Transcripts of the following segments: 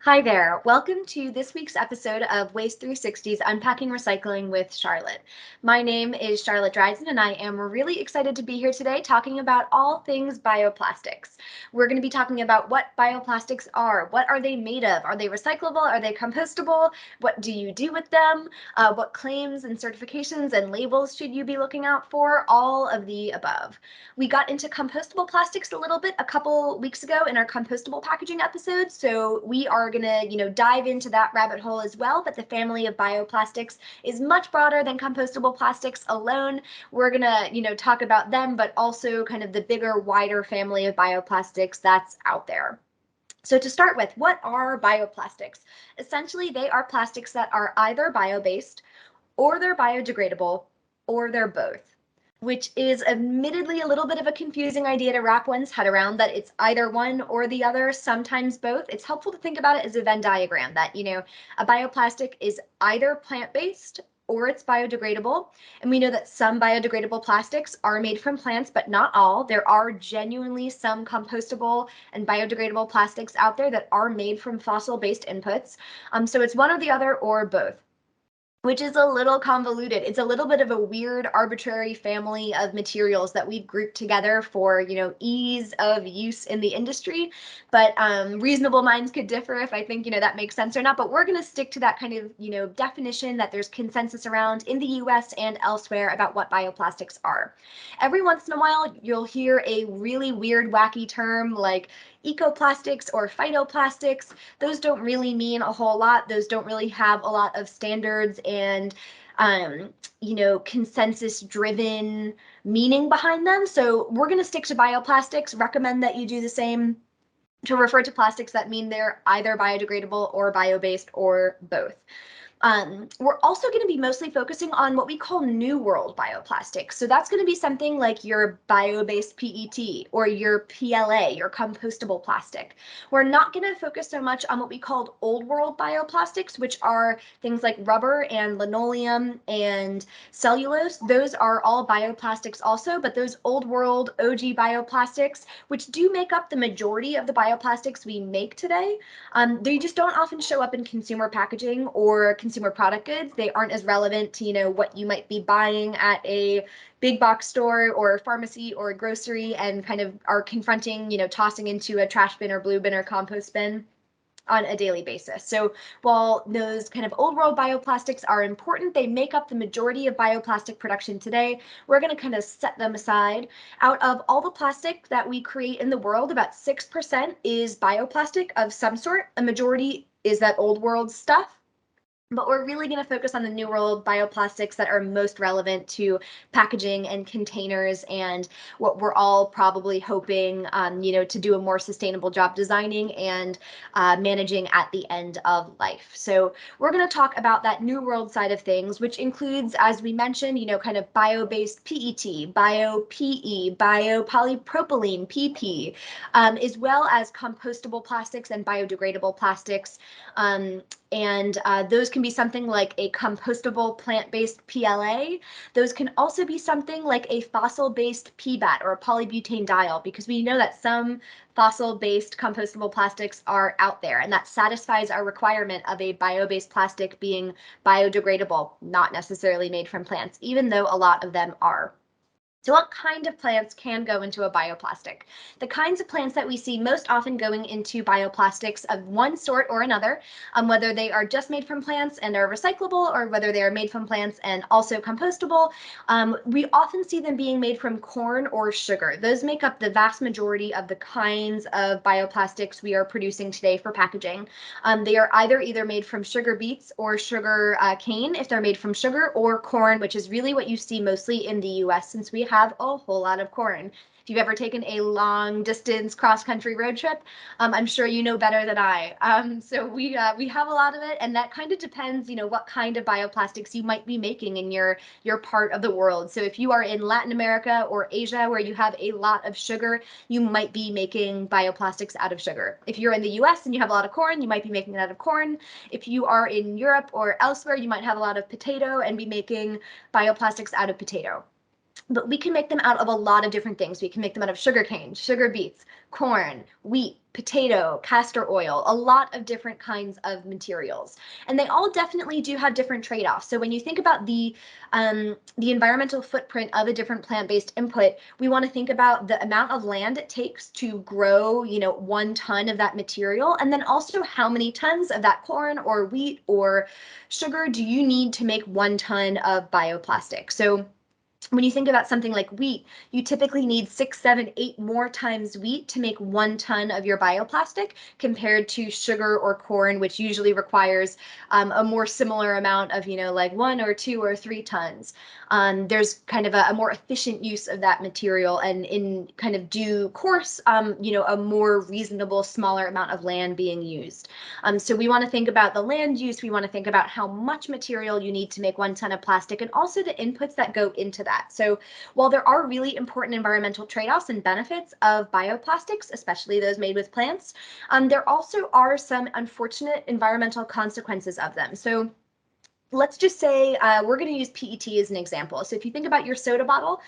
Hi there. Welcome to this week's episode of Waste 360's Unpacking Recycling with Charlotte. My name is Charlotte Dryden, and I am really excited to be here today talking about all things bioplastics. We're going to be talking about what bioplastics are. What are they made of? Are they recyclable? Are they compostable? What do you do with them? What claims and certifications and labels should you be looking out for? All of the above. We got into compostable plastics a little bit a couple weeks ago in our compostable packaging episode, so we are going to, dive into that rabbit hole as well, but the family of bioplastics is much broader than compostable plastics alone. We're going to, talk about them, but also kind of the bigger, wider family of bioplastics that's out there. So to start with, what are bioplastics? Essentially, they are plastics that are either bio-based, or they're biodegradable, or they're both, which is admittedly a little bit of a confusing idea to wrap one's head around, that it's either one or the other, sometimes both. It's helpful to think about it as a Venn diagram that, a bioplastic is either plant-based or it's biodegradable. And we know that some biodegradable plastics are made from plants, but not all. There are genuinely some compostable and biodegradable plastics out there that are made from fossil-based inputs. So it's one or the other or both, which is a little convoluted. It's a little bit of a weird, arbitrary family of materials that we've grouped together for, ease of use in the industry. But reasonable minds could differ if I think, that makes sense or not. But we're going to stick to that kind of, definition that there's consensus around in the US and elsewhere about what bioplastics are. Every once in a while, you'll hear a really weird, wacky term like ecoplastics or phytoplastics. Those don't really mean a whole lot. Those don't really have a lot of standards and consensus driven meaning behind them. So we're going to stick to bioplastics, recommend that you do the same, to refer to plastics that mean they're either biodegradable or bio-based or both. We're also going to be mostly focusing on what we call New World bioplastics. So that's going to be something like your bio-based PET or your PLA, your compostable plastic. We're not going to focus so much on what we called Old World bioplastics, which are things like rubber and linoleum and cellulose. Those are all bioplastics also, but those Old World OG bioplastics, which do make up the majority of the bioplastics we make today, they just don't often show up in consumer packaging or consumer product goods. They aren't as relevant to, what you might be buying at a big box store or pharmacy or grocery and kind of are confronting, tossing into a trash bin or blue bin or compost bin on a daily basis. So while those kind of old world bioplastics are important, they make up the majority of bioplastic production today. We're going to kind of set them aside. Out of all the plastic that we create in the world, about 6% is bioplastic of some sort. A majority is that old world stuff. But we're really going to focus on the New World bioplastics that are most relevant to packaging and containers and what we're all probably hoping, to do a more sustainable job designing and managing at the end of life. So we're going to talk about that New World side of things, which includes, as we mentioned, kind of bio-based PET, bio-PE, bio-polypropylene, PP, as well as compostable plastics and biodegradable plastics. And those can be something like a compostable plant-based PLA. Those can also be something like a fossil-based PBAT or a polybutanediol, because we know that some fossil-based compostable plastics are out there, and that satisfies our requirement of a bio-based plastic being biodegradable, not necessarily made from plants, even though a lot of them are. So what kind of plants can go into a bioplastic? The kinds of plants that we see most often going into bioplastics of one sort or another, whether they are just made from plants and are recyclable or whether they are made from plants and also compostable, we often see them being made from corn or sugar. Those make up the vast majority of the kinds of bioplastics we are producing today for packaging. They are either made from sugar beets or sugar cane if they're made from sugar, or corn, which is really what you see mostly in the US since we have a whole lot of corn. If you've ever taken a long distance cross-country road trip, I'm sure you know better than I. So we have a lot of it, and that kind of depends, what kind of bioplastics you might be making in your part of the world. So if you are in Latin America or Asia where you have a lot of sugar, you might be making bioplastics out of sugar. If you're in the US and you have a lot of corn, you might be making it out of corn. If you are in Europe or elsewhere, you might have a lot of potato and be making bioplastics out of potato. But we can make them out of a lot of different things. We can make them out of sugarcane, sugar beets, corn, wheat, potato, castor oil, a lot of different kinds of materials. And they all definitely do have different trade-offs. So when you think about the environmental footprint of a different plant-based input, we want to think about the amount of land it takes to grow, 1 ton of that material, and then also how many tons of that corn or wheat or sugar do you need to make 1 ton of bioplastic. So when you think about something like wheat, you typically need 6, 7, 8 more times wheat to make 1 ton of your bioplastic compared to sugar or corn, which usually requires a more similar amount of, like 1 or 2 or 3 tons. There's kind of a more efficient use of that material, and in kind of due course, a more reasonable, smaller amount of land being used. So we want to think about the land use. We want to think about how much material you need to make 1 ton of plastic, and also the inputs that go into that. So while there are really important environmental trade-offs and benefits of bioplastics, especially those made with plants, there also are some unfortunate environmental consequences of them. So let's just say we're going to use PET as an example. So if you think about your soda bottle,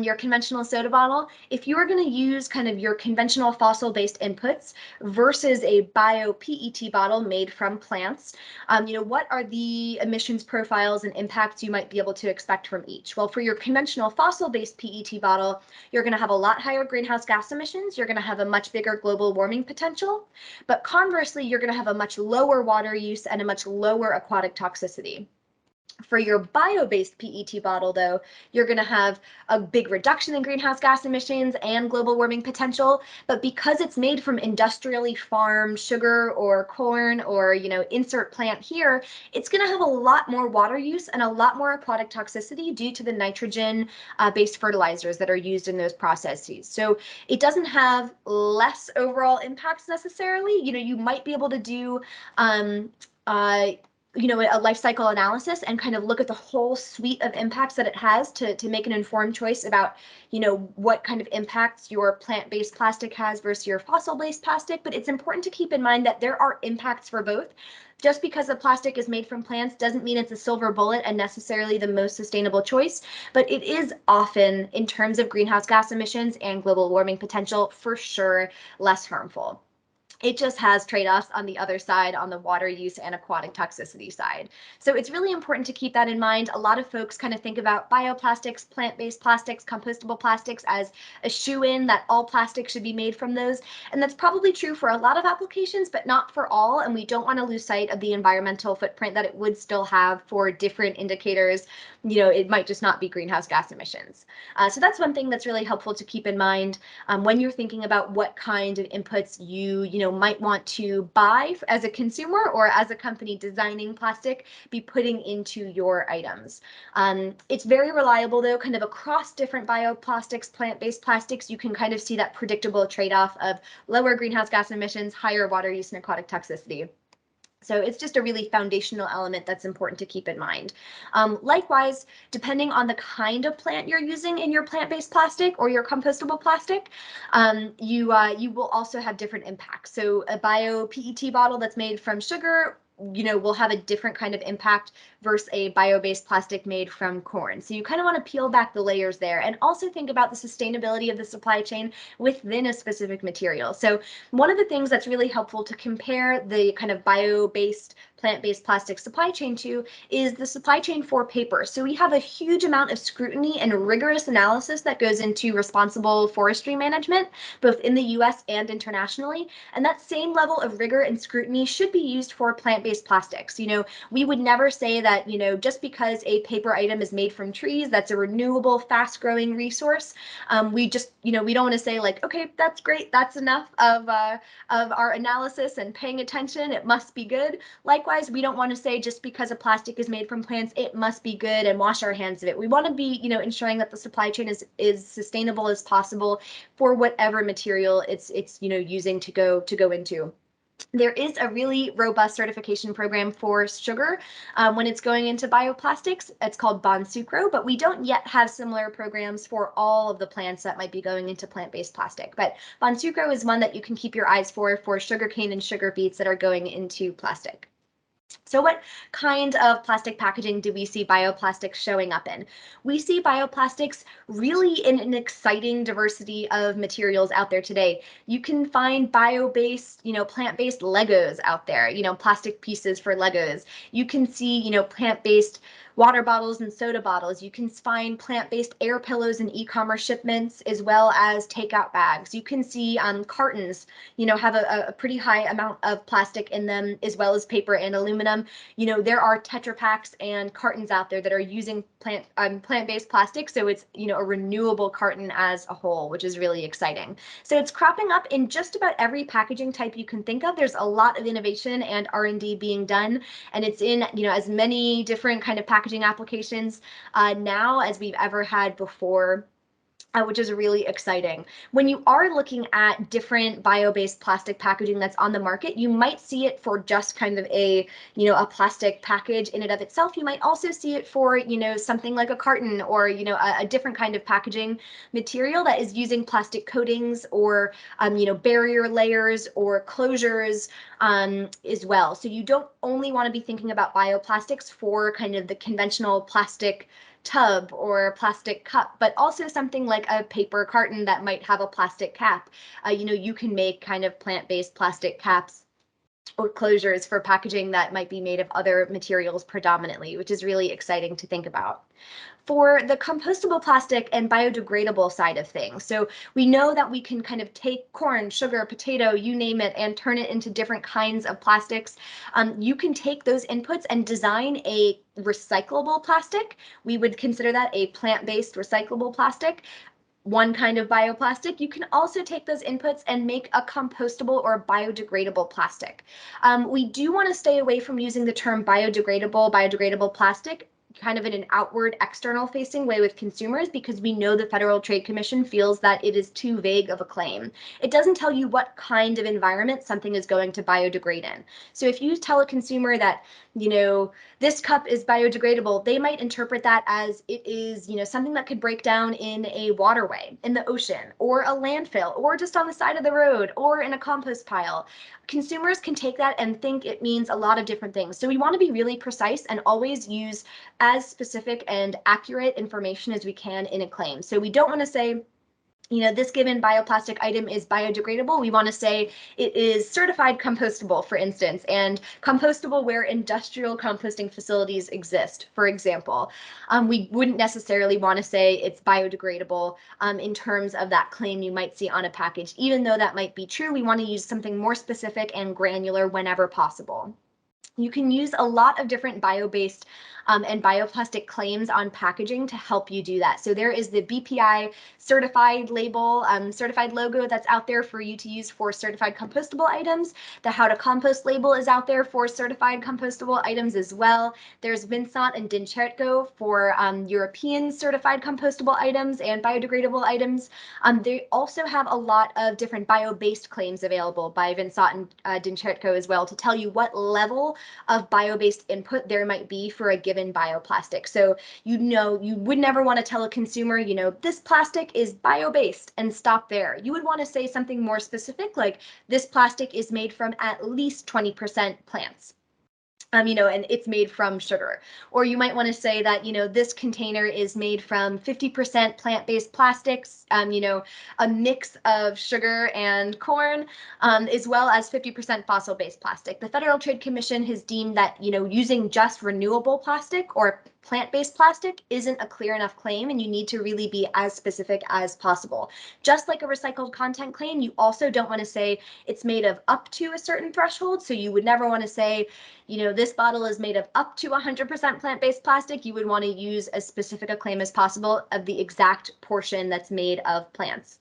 your conventional soda bottle, if you are going to use kind of your conventional fossil-based inputs versus a bio PET bottle made from plants, what are the emissions profiles and impacts you might be able to expect from each? Well, for your conventional fossil-based PET bottle, you're going to have a lot higher greenhouse gas emissions. You're going to have a much bigger global warming potential. But conversely, you're going to have a much lower water use and a much lower aquatic toxicity. For your bio-based PET bottle, though, you're going to have a big reduction in greenhouse gas emissions and global warming potential. But because it's made from industrially farmed sugar or corn or, insert plant here, it's going to have a lot more water use and a lot more aquatic toxicity due to the nitrogen-based fertilizers that are used in those processes. So it doesn't have less overall impacts necessarily. You might be able to do a life cycle analysis and kind of look at the whole suite of impacts that it has to make an informed choice about, what kind of impacts your plant-based plastic has versus your fossil-based plastic. But it's important to keep in mind that there are impacts for both. Just because the plastic is made from plants doesn't mean it's a silver bullet and necessarily the most sustainable choice, but it is often, in terms of greenhouse gas emissions and global warming potential, for sure less harmful. It just has trade-offs on the other side, on the water use and aquatic toxicity side. So it's really important to keep that in mind. A lot of folks kind of think about bioplastics, plant-based plastics, compostable plastics as a shoe-in, that all plastic should be made from those. And that's probably true for a lot of applications, but not for all. And we don't want to lose sight of the environmental footprint that it would still have for different indicators. It might just not be greenhouse gas emissions. So that's one thing that's really helpful to keep in mind when you're thinking about what kind of inputs you might want to buy as a consumer or as a company designing plastic, be putting into your items. It's very reliable though, kind of across different bioplastics, plant-based plastics, you can kind of see that predictable trade-off of lower greenhouse gas emissions, higher water use and aquatic toxicity. So it's just a really foundational element that's important to keep in mind. Likewise, depending on the kind of plant you're using in your plant-based plastic or your compostable plastic, you will also have different impacts. So a bio PET bottle that's made from sugar, will have a different kind of impact versus a bio-based plastic made from corn. So you kind of want to peel back the layers there and also think about the sustainability of the supply chain within a specific material. So one of the things that's really helpful to compare the kind of bio-based, plant-based plastic supply chain to is the supply chain for paper. So we have a huge amount of scrutiny and rigorous analysis that goes into responsible forestry management, both in the US and internationally. And that same level of rigor and scrutiny should be used for plant-based plastics. We would never say that, just because a paper item is made from trees, that's a renewable, fast-growing resource. We just, we don't want to say like, okay, that's great, that's enough of our analysis and paying attention, it must be good. Likewise, we don't want to say just because a plastic is made from plants, it must be good and wash our hands of it. We want to be, ensuring that the supply chain is sustainable as possible for whatever material it's using to go into. There is a really robust certification program for sugar when it's going into bioplastics. It's called Bonsucro, but we don't yet have similar programs for all of the plants that might be going into plant-based plastic. But Bonsucro is one that you can keep your eyes for sugarcane and sugar beets that are going into plastic. So what kind of plastic packaging do we see bioplastics showing up in? We see bioplastics really in an exciting diversity of materials out there today. You can find bio-based, plant-based Legos out there, plastic pieces for Legos. You can see, plant-based water bottles and soda bottles. You can find plant-based air pillows in e-commerce shipments, as well as takeout bags. You can see cartons, have a pretty high amount of plastic in them, as well as paper and aluminum. There are Tetra Paks and cartons out there that are using plant-based plastic, so it's a renewable carton as a whole, which is really exciting. So it's cropping up in just about every packaging type you can think of. There's a lot of innovation and R&D being done, and it's in as many different kind of packaging applications now as we've ever had before. Which is really exciting. When you are looking at different bio-based plastic packaging that's on the market, you might see it for just kind of a plastic package in and of itself. You might also see it for, something like a carton or, a different kind of packaging material that is using plastic coatings or, barrier layers or closures as well. So you don't only want to be thinking about bioplastics for kind of the conventional plastic tub or plastic cup, but also something like a paper carton that might have a plastic cap. You can make kind of plant-based plastic caps or closures for packaging that might be made of other materials predominantly, which is really exciting to think about. For the compostable plastic and biodegradable side of things, so we know that we can kind of take corn, sugar, potato, you name it, and turn it into different kinds of plastics. You can take those inputs and design a recyclable plastic. We would consider that a plant-based recyclable plastic, one kind of bioplastic. You can also take those inputs and make a compostable or biodegradable plastic. We do want to stay away from using the term biodegradable plastic kind of in an outward external facing way with consumers, because we know the Federal Trade Commission feels that it is too vague of a claim. It doesn't tell you what kind of environment something is going to biodegrade in. So if you tell a consumer that, this cup is biodegradable, they might interpret that as it is, something that could break down in a waterway, in the ocean, or a landfill, or just on the side of the road, or in a compost pile. Consumers can take that and think it means a lot of different things. So we want to be really precise and always use as specific and accurate information as we can in a claim. So we don't want to say, this given bioplastic item is biodegradable. We want to say it is certified compostable, for instance, and compostable where industrial composting facilities exist, for example. We wouldn't necessarily want to say it's biodegradable in terms of that claim you might see on a package. Even though that might be true, we want to use something more specific and granular whenever possible. You can use a lot of different bio-based and bioplastic claims on packaging to help you do that. So there is the BPI certified label, certified logo that's out there for you to use for certified compostable items. The How to Compost label is out there for certified compostable items as well. There's Vinsont and Dincertco for European certified compostable items and biodegradable items. They also have a lot of different bio-based claims available by Vinsont and Dincertco as well to tell you what level of bio-based input there might be for a given bioplastic. So you would never want to tell a consumer, this plastic is bio-based and stop there. You would want to say something more specific, like this plastic is made from at least 20% plants. And it's made from sugar. Or you might want to say that, this container is made from 50% plant-based plastics, a mix of sugar and corn, as well as 50% fossil-based plastic. The Federal Trade Commission has deemed that, using just renewable plastic or plant-based plastic isn't a clear enough claim, and you need to really be as specific as possible. Just like a recycled content claim, you also don't want to say it's made of up to a certain threshold. So you would never want to say, this bottle is made of up to 100% plant-based plastic. You would want to use as specific a claim as possible of the exact portion that's made of plants.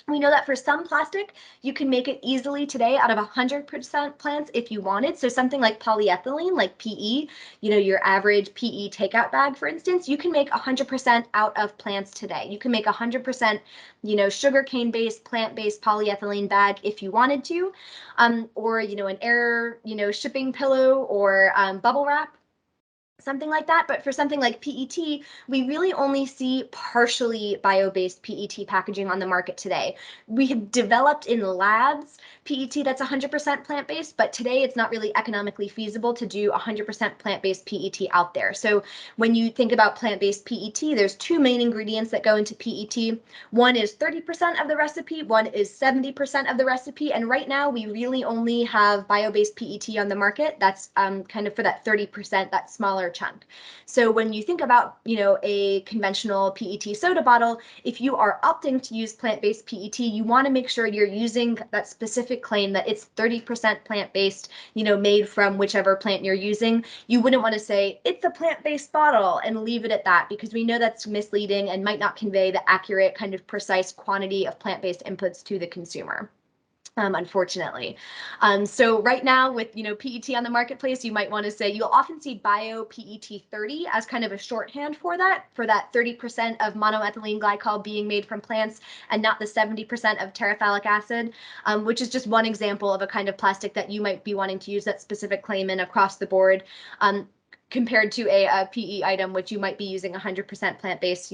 We know that for some plastic, you can make it easily today out of 100% plants if you wanted. So something like polyethylene, like PE, your average PE takeout bag, for instance, you can make 100% out of plants today. You can make 100%, sugarcane-based, plant-based polyethylene bag if you wanted to, or, an air, shipping pillow or bubble wrap. something like that. But for something like PET, we really only see partially bio-based PET packaging on the market today. We have developed in labs PET that's 100% plant-based, but today it's not really economically feasible to do 100% plant-based PET out there. So when you think about plant-based PET, there's two main ingredients that go into PET. One is 30% of the recipe, one is 70% of the recipe, and right now we really only have bio-based PET on the market. That's kind of for that 30%, that smaller chunk. So when you think about, a conventional PET soda bottle, if you are opting to use plant-based PET, you want to make sure you're using that specific claim that it's 30% plant-based, made from whichever plant you're using. You wouldn't want to say it's a plant-based bottle and leave it at that, because we know that's misleading and might not convey the accurate kind of precise quantity of plant-based inputs to the consumer. Unfortunately. So right now with, PET on the marketplace, you might want to say you'll often see bio PET 30 as kind of a shorthand for that 30% of monoethylene glycol being made from plants and not the 70% of terephthalic acid, which is just one example of a kind of plastic that you might be wanting to use that specific claim in across the board. Compared to a PE item, which you might be using 100% plant-based,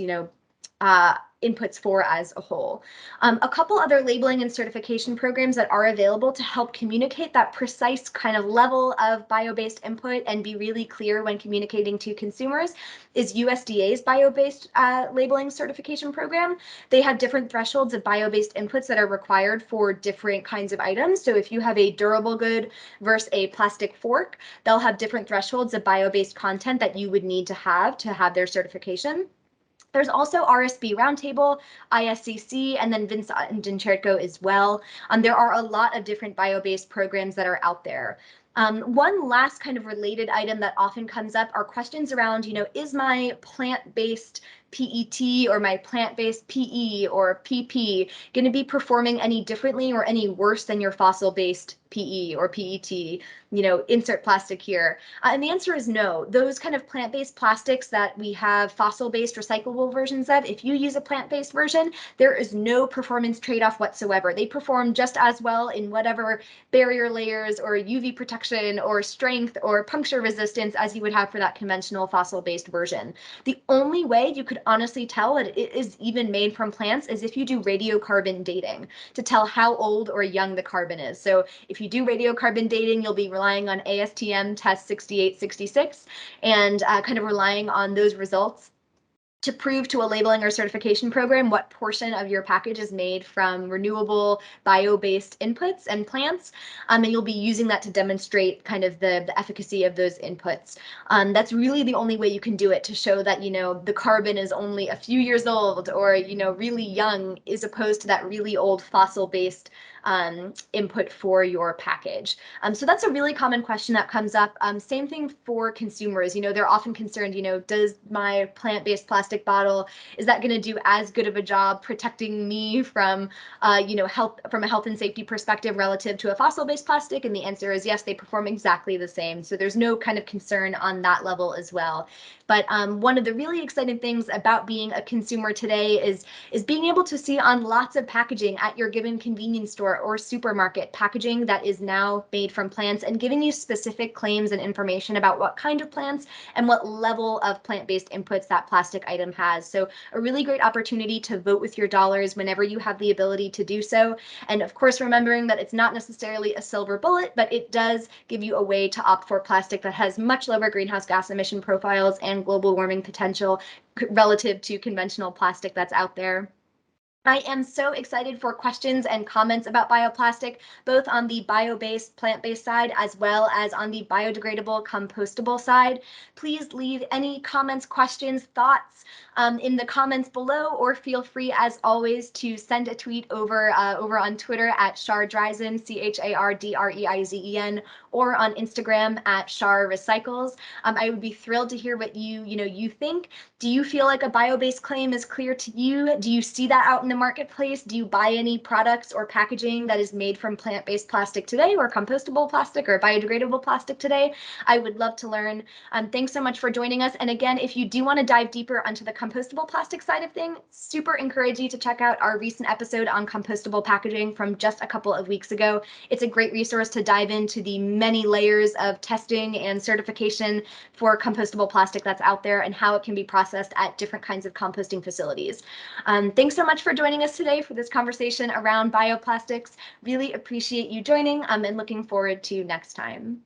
inputs for as a whole. A couple other labeling and certification programs that are available to help communicate that precise kind of level of bio-based input and be really clear when communicating to consumers is USDA's bio-based labeling certification program. They have different thresholds of bio-based inputs that are required for different kinds of items. So if you have a durable good versus a plastic fork, they'll have different thresholds of bio-based content that you would need to have their certification. There's also RSB Roundtable, ISCC, and then Vince and Dincherko as well. There are a lot of different bio-based programs that are out there. One last kind of related item that often comes up are questions around, is my plant-based PET or my plant-based PE or PP going to be performing any differently or any worse than your fossil-based PE or PET, insert plastic here? And the answer is no. Those kind of plant-based plastics that we have fossil-based recyclable versions of, if you use a plant-based version, there is no performance trade-off whatsoever. They perform just as well in whatever barrier layers or UV protection or strength or puncture resistance as you would have for that conventional fossil-based version. The only way you could honestly tell that it is even made from plants is if you do radiocarbon dating to tell how old or young the carbon is. So if you do radiocarbon dating, you'll be relying on ASTM test 6866 and kind of relying on those results to prove to a labeling or certification program what portion of your package is made from renewable bio-based inputs and plants, and you'll be using that to demonstrate kind of the efficacy of those inputs. That's really the only way you can do it, to show that, the carbon is only a few years old or, really young, as opposed to that really old fossil-based input for your package. So that's a really common question that comes up. Same thing for consumers. They're often concerned, does my plant-based plastic bottle, is that going to do as good of a job protecting me from, from a health and safety perspective relative to a fossil-based plastic? And the answer is yes, they perform exactly the same. So there's no kind of concern on that level as well. But one of the really exciting things about being a consumer today is being able to see on lots of packaging at your given convenience store or supermarket packaging that is now made from plants, and giving you specific claims and information about what kind of plants and what level of plant-based inputs that plastic item has. So a really great opportunity to vote with your dollars whenever you have the ability to do so. And of course, remembering that it's not necessarily a silver bullet, but it does give you a way to opt for plastic that has much lower greenhouse gas emission profiles and global warming potential relative to conventional plastic that's out there. I am so excited for questions and comments about bioplastic, both on the bio-based, plant-based side, as well as on the biodegradable, compostable side. Please leave any comments, questions, thoughts in the comments below, or feel free, as always, to send a tweet over on Twitter at Chardreizen, CHARDREIZEN, or on Instagram at charrecycles. I would be thrilled to hear what you think. Do you feel like a bio-based claim is clear to you? Do you see that out in the marketplace? Do you buy any products or packaging that is made from plant-based plastic today, or compostable plastic, or biodegradable plastic today? I would love to learn. Thanks so much for joining us. And again, if you do want to dive deeper onto the compostable plastic side of things, super encourage you to check out our recent episode on compostable packaging from just a couple of weeks ago. It's a great resource to dive into the many layers of testing and certification for compostable plastic that's out there and how it can be processed at different kinds of composting facilities. Thanks so much for joining us today for this conversation around bioplastics. Really appreciate you joining and looking forward to next time.